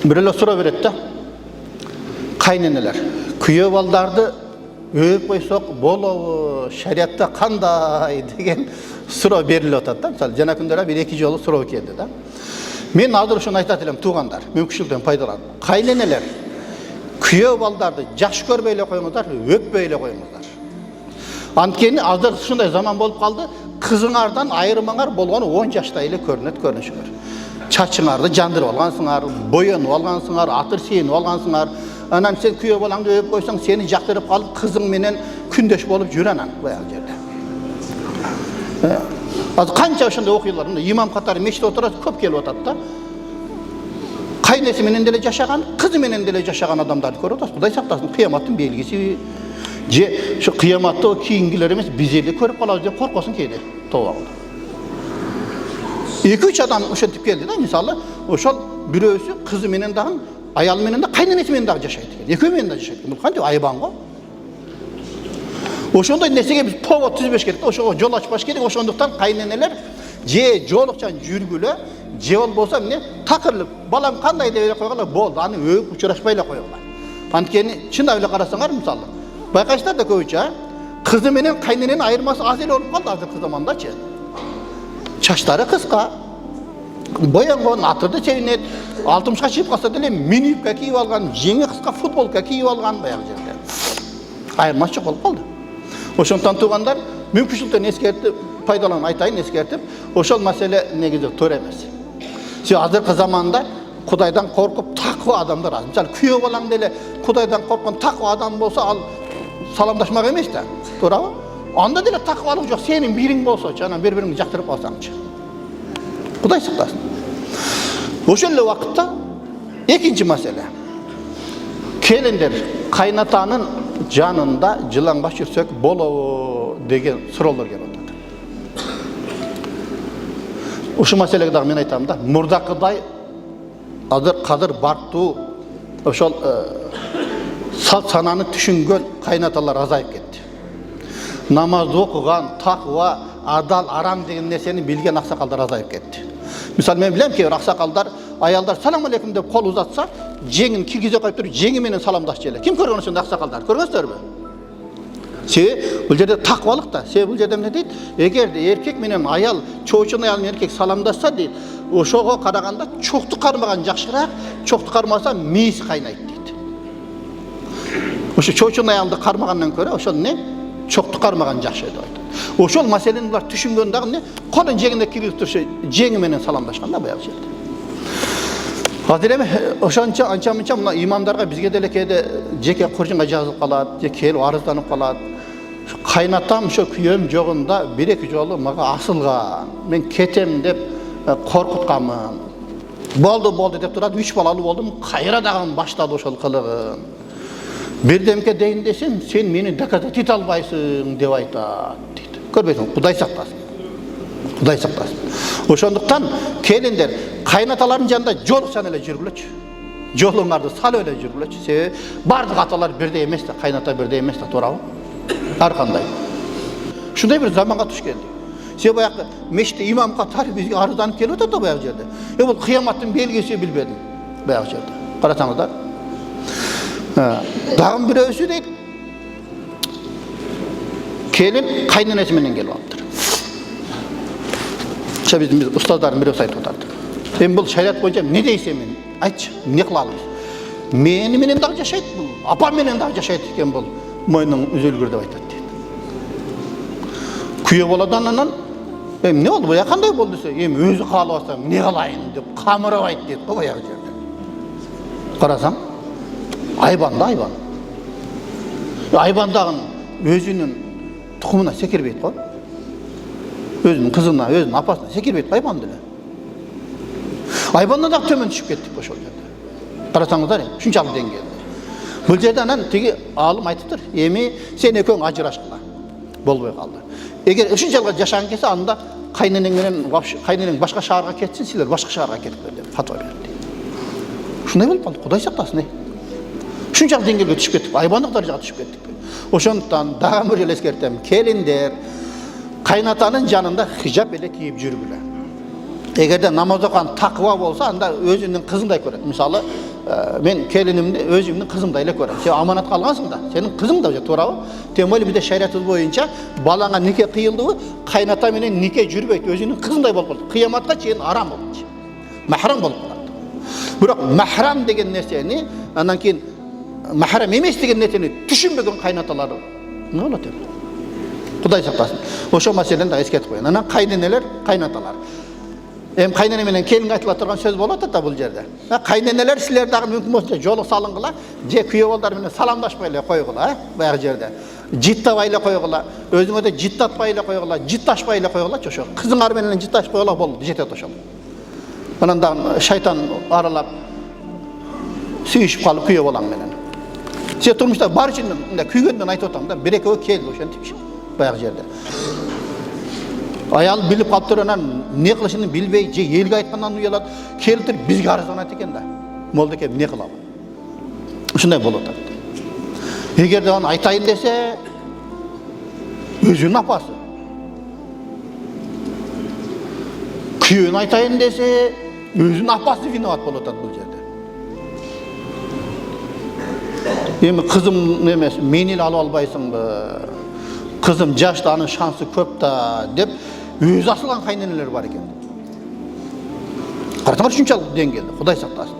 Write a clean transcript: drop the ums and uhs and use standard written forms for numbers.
Birele sura berет da. Kayneneler. Kүйөө балдарды өп койсок болобу, шариатта кандай деген суроо берилип атат да. Мисалы, жана күндөрү бир эки жолу суроо келди да. Мен азыр ушуну айтат элем, туугандар, мүмкүнчүлүктөн пайдаланып. Кайненелер, күйөө балдарды жакшы көрбөй эле коюңуздар, өппөй эле коюңуздар. Анткени азыр ушундай заман болуп калды, кызыңардан айырмаңар болгону 10 жашта эле көрүнөт, көрүнүшүңөр. Чачыңарды жандырып алгансыңар, боенуп алгансыңар, атыр сыйынып алгансыңар. Анан сен күйөө балаңды өп койсоң, сени жактырып калып, кызың менен күндөш болуп жүр анан баягы жерде. Азыр канча ошондой окуялар, имам катары мешитте отурат, көп келип атат да. Кайнеси менен деле жашаган, кызы менен деле жашаган адамдарды көрүп атасыз. Кудай сактасын, кыяматтын белгиси. Же şu kıyamatta o kiyingiler emес biz elе көрүп калабыз деп коркосуң кейде тобагында. 2-3 адам ошентип келди да, мисалы, ошол бирөөсү кызы менен дагы, аялы менен да, кайненеси менен дагы жашайт экен. Экөө менен да жашайт экен. Бул кантип айбан го? Ошондой нерсеге биз повод түзбөш керек да, ошого жол ачпаш керек. Ошондуктан кайненелер же жолукчан жүргүлө, же болбосо эмне такырылып, балам кандай деп эле койгола болду, аны өп учурашпай эле койгула. Анткени чындап эле карасаңар, мисалы, байкайсыздар да көбүнчө, кызы менен кайнененин айырмасы аз эле болуп калды азыркы замандачы. Чачтары кыска, боянгон, атырды чегинет, 60ка чыгып калса деле мини юбка кийип алган, жеңи кыска футболка кийип алган баягы жерде. Айырмасы жок болуп калды. Ошондон туугандар, мүмкүнчүлүктөн эскертип, пайдаланып айтайын, эскертип, ошол маселе негизи туура эмес. Сен азыркы заманда Кудайдан коркуп таква адамдар аз. Мисалы, күйөө балаң деле Кудайдан корккон таква адам болсо, ал саламдашмак эмес да. Туурабы? Анда деле таквалык жок, сенин бириң болсочу, анан бири-бириңди жактырып калсаңчы. Кудай сактасын. Ошол эле убакытта экинчи маселе. Келиндер, кайнатанын жанында жылаңбаш жүрсөк болобу деген суроолор келип атат. Ушул маселеге дагы мен айтам да, мурдакыдай азыр кадыр бартуу ошол салт сананы түшүнгөн кайнаталар азайып кетти. Намаз окуган, таква, адал, арам деген нерсени билген аксакалдар азайып кетти. Мисалы, мен билем кейбир аксакалдар, аялдар салам алейкум деп кол узатса, жеңин киргизе коюп туруп, жеңи менен саламдашчу эле. Ким көргөн ошондой аксакалдар? Көргөнсүзбү? Себеби бул жерде таквалык да. Себеби бул жерде эмне дейт? Эгерде эркек менен аял, чоочун аял менен эркек саламдашса дейт, ошого караганда чокту кармаган жакшыраак, чокту кармаса мээси кайнайт дейт. Ошо чоочун аялды кармагандан көрө ошол не? Чокту кармаган жакшы деп айтат. Ошол маселени булар түшүнгөн дагы не? Колун жеңине киргизип туруп жеңи менен саламдашкан да баягы жерде. Азыр эми ошончо анча-мынча мына имамдарга бизге деле кээде жеке куржунга жазылып калат, же келип арызданып калат. Кайнатам ошо күйөөм жогунда 1-2 жолу мага асылган. Мен кетем деп коркутканмын. Болду деп турат, 3 балалуу болдум, кайра дагы баштады ошол кылыгын. Бирдемке дейин десем, сен мени доказать ете албайсың деп айтат дейт. Көрбөйсүң, Кудай сактасын. Кудай сактасын. Ошондуктан келиндер кайнаталардын жанында жолукчан эле жүргүлөчү. Жолуңарды салып эле жүргүлөчү. Себеби бардык аталар бирдей эмес да, кайната бирдей эмес да, туурабы? Ар кандай. Ушундай бир заманга туш келди. Себеби баягы мешитте имам катары бизге арызданып келип атат да баягы жерде. Бул кыяматтын белгиси билбедим баягы жерде. Карасаңыздар. Дагы бирөөсү дейт, келин кайненеси менен келип алыптыр. Биздин устаздардын бирөөсү айтып атат. Эми бул шариат боюнча эмне дейсиң мен? Айтчы, эмне кылабыз? Мени менен дагы жашайт бул, апам менен дагы жашайт экен бул. Мойнуң үзөлгүр деп айтат дейт. Күйөө баладан анан эмне болду? Бая кандай болду десе, эми өзү каалап атса, эмне кылайын деп камырабайт дейт го баягы жерде. Карасаң, айбан да айбан. Айбандагы өзүнүн тукумуна секирбейт го. Өзүнүн кызына, өзүнүн апасына секирбейт айбан деле. Айбандан дагы төмөн түшүп кеттик ошол жерде. Карасаңыздар, ушунчалык деңгээлде. Бул жерде анан тиги алым айтыптыр, эми сен экөөң ажырашкыла. Болбой калды. Эгер ушунчалык жашаган келсе, анда кайненең менен кайненең башка шаарга кетсин, силер башка шаарга кетиптер деп фатва берди. Ушундай болуп калды, Кудай сактасын. Ушунчалык деңгээлге түшүп кеттик, айбандык даражага түшүп кеттик. Ошондуктан дагы бир эскертем, келиндер кайнатанын жанында хижап эле кийип жүргүлө. Эгерде намаз окуган такыба болса, анда өзүнүн кызыңдай көрөт. Мисалы, мен келинимди өзүмдүн кызымдай эле көрөм. Сен аманат калгансың да, сенин кызың да, туурабы? Тем более бизде шариятыбыз боюнча балаңа нике кыйылдыбы, кайната менен нике жүрбөйт, өзүнүн кызыңдай болуп калат. Кыяматка чейин арам болот. Махрам болуп калат. Бирок махрам деген нерсени, андан кийин махрам эмес деген нерсени түшүнбөгөн кайнаталар эмне болот эми? Кудай сактасын. Ошо маселени да эскертип коеюн. Анан кайненелер, кайнаталар. Кайнене менен келинге айтыла турган сөз болот да бул жерде. Кайненелер силер дагы мүмкүн болсо жолук салынгыла, же күйөө балдар менен саламдашпай эле койгула, баягы жерде. Життабай эле койгула, өзүңө да життатпай эле койгула, житташпай эле койгулачы ошо. Кызыңар менен житташып койгула болду, жетет ошол. Анан дагы шайтан аралап сүйүшүп калып күйөө балаң менен. Сен турмушта бар үчүн мындай күйгөндөн айтып атам да, бир экөө келди ошентипчи, баягы жерде. Аял билип калыптыр, анан не кылышын билбей, же элге айткандан уялат, келиптир бизге арызданат экен да. Молдеке эмне кылабы? Ушундай болуп атат. Эгерде аны айтайын десе, өзүнүн апасы. Күйөөнү айтайын десе, өзүнүн апасы виноват болуп атат бул жерде. Эми кызым эмес, мени эле алып албайсыңбы? Кызым жашта, анын шансы көп да деп өзү асылган кайненелер бар экен. Караңдар ушунчалык деңгээлде, Кудай сактасын.